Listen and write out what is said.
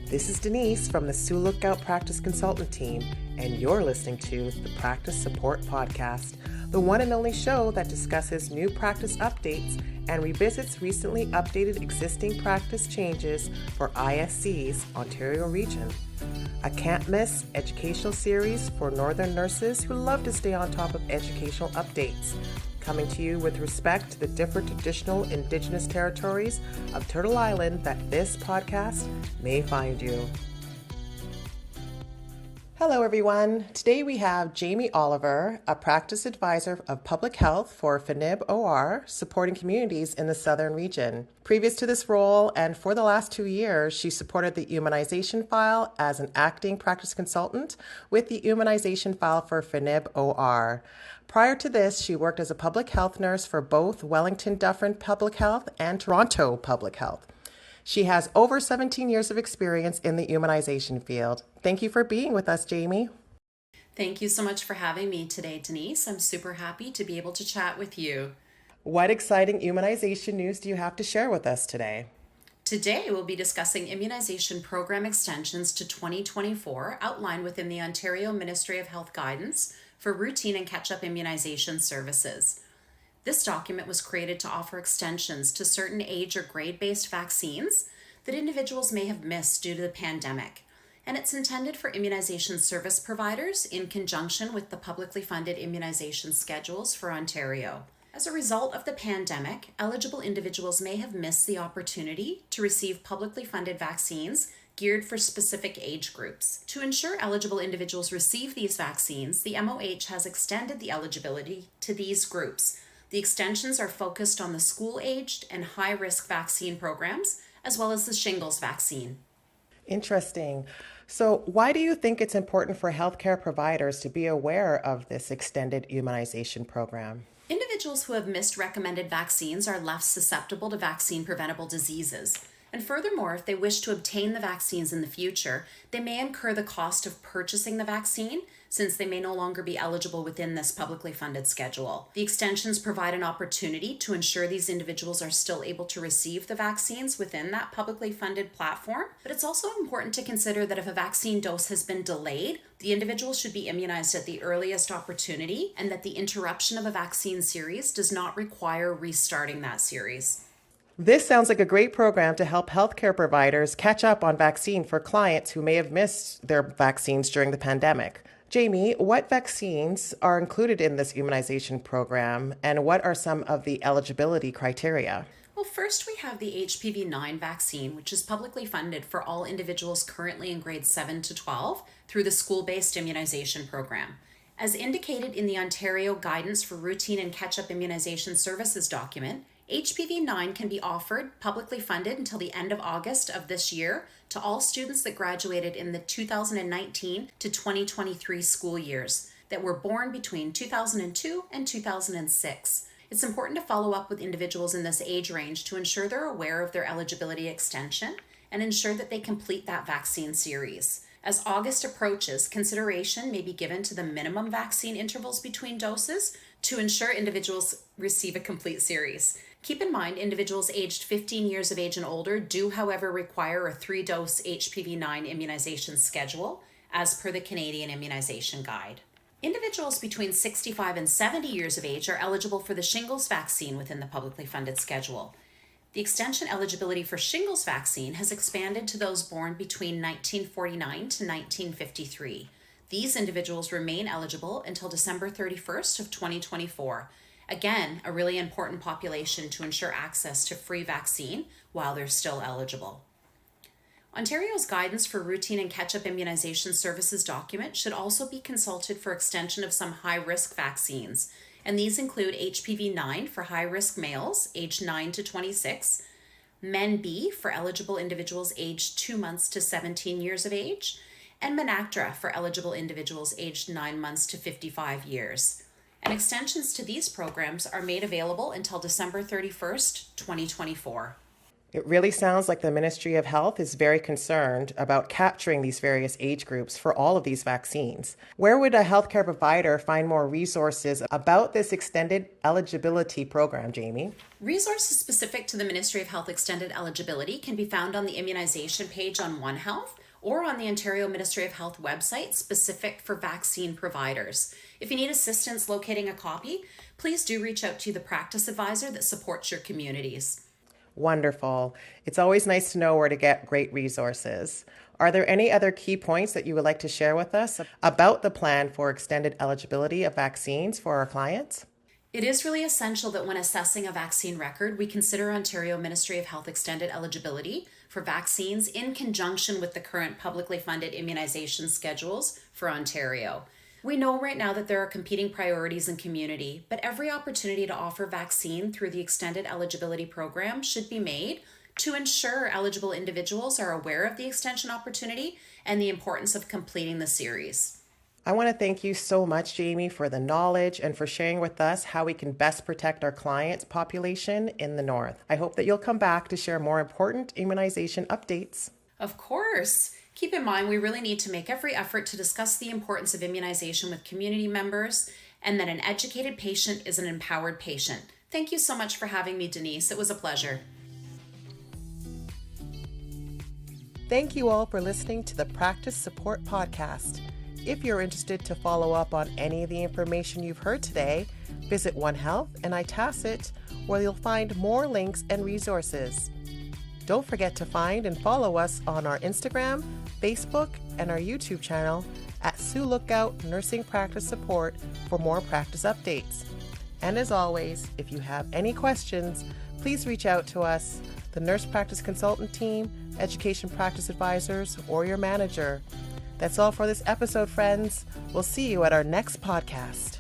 This is Denise from the Sioux Lookout Practice Consultant Team, and you're listening to the Practice.Support podcast, the one and only show that discusses new practice updates and revisits recently updated existing practice changes for ISC's Ontario region. A can't-miss educational series for Northern nurses who love to stay on top of educational updates. Coming to you with respect to the different traditional Indigenous territories of Turtle Island that this podcast may find you. Hello everyone. Today we have Jamie Oliver, a practice advisor of public health for FNIB OR, supporting communities in the southern region. Previous to this role and for the last 2 years, she supported the immunization file as an acting practice consultant with the immunization file for FNIB OR. Prior to this, she worked as a public health nurse for both Wellington Dufferin Public Health and Toronto Public Health. She has over 17 years of experience in the immunization field. Thank you for being with us, Jamie. Thank you so much for having me today, Denise. I'm super happy to be able to chat with you. What exciting immunization news do you have to share with us today? Today, we'll be discussing immunization program extensions to 2024 outlined within the Ontario Ministry of Health guidance for routine and catch-up immunization services. This document was created to offer extensions to certain age or grade-based vaccines that individuals may have missed due to the pandemic, and it's intended for immunization service providers in conjunction with the publicly funded immunization schedules for Ontario. As a result of the pandemic, eligible individuals may have missed the opportunity to receive publicly funded vaccines geared for specific age groups. To ensure eligible individuals receive these vaccines, the MOH has extended the eligibility to these groups. The extensions are focused on the school-aged and high-risk vaccine programs, as well as the shingles vaccine. Interesting. So why do you think it's important for healthcare providers to be aware of this extended immunization program? Individuals who have missed recommended vaccines are less susceptible to vaccine-preventable diseases. And furthermore, if they wish to obtain the vaccines in the future, they may incur the cost of purchasing the vaccine since they may no longer be eligible within this publicly funded schedule. The extensions provide an opportunity to ensure these individuals are still able to receive the vaccines within that publicly funded platform, but it's also important to consider that if a vaccine dose has been delayed, the individual should be immunized at the earliest opportunity, and that the interruption of a vaccine series does not require restarting that series. This sounds like a great program to help healthcare providers catch up on vaccine for clients who may have missed their vaccines during the pandemic. Jamie, what vaccines are included in this immunization program, and what are some of the eligibility criteria? Well, first we have the HPV-9 vaccine, which is publicly funded for all individuals currently in grades 7 to 12 through the school-based immunization program. As indicated in the Ontario Guidance for Routine and Catch-up Immunization Services document, HPV-9 can be offered publicly funded until the end of August of this year to all students that graduated in the 2019 to 2023 school years that were born between 2002 and 2006. It's important to follow up with individuals in this age range to ensure they're aware of their eligibility extension and ensure that they complete that vaccine series. As August approaches, consideration may be given to the minimum vaccine intervals between doses to ensure individuals receive a complete series. Keep in mind, individuals aged 15 years of age and older do, however, require a 3-dose HPV-9 immunization schedule, as per the Canadian Immunization Guide. Individuals between 65 and 70 years of age are eligible for the shingles vaccine within the publicly funded schedule. The extension eligibility for shingles vaccine has expanded to those born between 1949 to 1953. These individuals remain eligible until December 31st of 2024. Again, a really important population to ensure access to free vaccine while they're still eligible. Ontario's Guidance for Routine and Catch-up Immunization Services document should also be consulted for extension of some high-risk vaccines, and these include HPV-9 for high-risk males aged 9 to 26, Men B for eligible individuals aged 2 months to 17 years of age, and Menactra for eligible individuals aged 9 months to 55 years. And extensions to these programs are made available until December 31st, 2024. It really sounds like the Ministry of Health is very concerned about capturing these various age groups for all of these vaccines. Where would a healthcare provider find more resources about this extended eligibility program, Jamie? Resources specific to the Ministry of Health extended eligibility can be found on the immunization page on One Health or on the Ontario Ministry of Health website specific for vaccine providers. If you need assistance locating a copy, please do reach out to the practice advisor that supports your communities. Wonderful. It's always nice to know where to get great resources. Are there any other key points that you would like to share with us about the plan for extended eligibility of vaccines for our clients? It is really essential that when assessing a vaccine record, we consider Ontario Ministry of Health extended eligibility for vaccines in conjunction with the current publicly funded immunization schedules for Ontario. We know right now that there are competing priorities in community, but every opportunity to offer vaccine through the extended eligibility program should be made to ensure eligible individuals are aware of the extension opportunity and the importance of completing the series. I want to thank you so much, Jamie, for the knowledge and for sharing with us how we can best protect our clients' population in the North. I hope that you'll come back to share more important immunization updates. Of course. Keep in mind, we really need to make every effort to discuss the importance of immunization with community members and that an educated patient is an empowered patient. Thank you so much for having me, Denise. It was a pleasure. Thank you all for listening to the Practice Support Podcast. If you're interested to follow up on any of the information you've heard today, visit One Health and iTacit, where you'll find more links and resources. Don't forget to find and follow us on our Instagram, Facebook, and our YouTube channel at SLKT.Nursing.Practice.Support for more practice updates. And as always, if you have any questions, please reach out to us, the Nurse Practice Consultant Team, Education Practice Advisors, or your manager. That's all for this episode, friends. We'll see you at our next podcast.